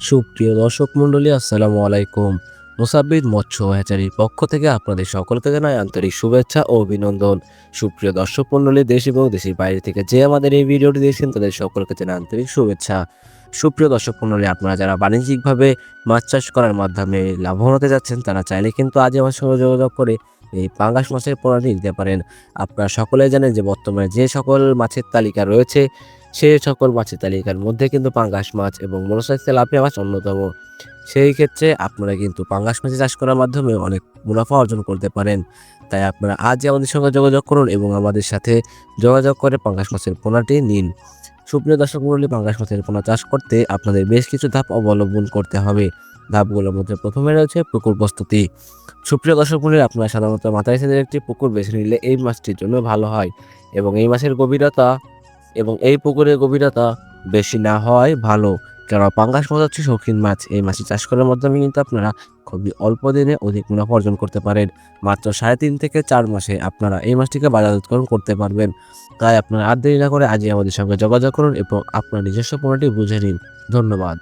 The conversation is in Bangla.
সুপ্রিয় দর্শক মণ্ডলী, আসসালামু আলাইকুম। মুসাব্বির মৎস্য হ্যাচারির পক্ষ থেকে আপনাদের সকলকে জানাই আন্তরিক শুভেচ্ছা ও অভিনন্দন। সুপ্রিয় দর্শক মণ্ডলী, দেশ এবং দেশের বাইরে থেকে যে আমাদের এই ভিডিওটি দেখছেন তাদের সকলকে জানাই আন্তরিক শুভেচ্ছা। সুপ্রিয় দর্শক মণ্ডলী, আপনারা যারা বাণিজ্যিকভাবে মাছ চাষ করার মাধ্যমে লাভবান হতে যাচ্ছেন তারা চাইলে কিন্তু আজই আমার সঙ্গে যোগাযোগ করে এই পাঙ্গাস মাছের পোনাটি নিতে পারেন। আপনারা সকলেই জানেন যে বর্তমানে যে সকল মাছের তালিকা রয়েছে সে সকল মাছের তালিকার মধ্যে কিন্তু পাঙ্গাস মাছ এবং মোনোসাইস তেলাপিয়া মাছ অন্যতম। সেই ক্ষেত্রে আপনারা কিন্তু পাঙ্গাস মাছ চাষ করার মাধ্যমে অনেক মুনাফা অর্জন করতে পারেন। তাই আপনারা আজই আমাদের সঙ্গে যোগাযোগ করুন এবং আমাদের সাথে যোগাযোগ করে পাঙ্গাস মাছের পোনাটি নিন। সুপ্রিয় দর্শক মণ্ডলী, পাঙ্গাস মাছের পোনা চাষ করতে আপনাদের বেশ কিছু ধাপ অবলম্বন করতে হবে। ধাপগুলোর মধ্যে প্রথমে রয়েছে পুকুর প্রস্তুতি। সুপ্রিয় দর্শক মণ্ডলী, আপনারা সাধারণত মাথায় সাইজের একটি পুকুর বেছে নিলে এই মাছটির জন্য ভালো হয় এবং এই মাছের গভীরতা এবং এই পুকুরের গভীরতা বেশি না হওয়াই ভালো। কারণ পাঙ্গাস মাছ হচ্ছে শৌখিন মাছ। এই মাছটি চাষ করার মাধ্যমে কিন্তু আপনারা খুবই অল্প দিনে অধিক মুনাফা অর্জন করতে পারেন। মাত্র 3.5 থেকে 4 মাসে আপনারা এই মাছটিকে বাজারজাতকরণ করতে পারবেন। তাই আপনারা আর দেরি না করে আজই আমাদের সঙ্গে যোগাযোগ করুন এবং আপনার নিজস্ব পণ্যটি বুঝে নিন। ধন্যবাদ।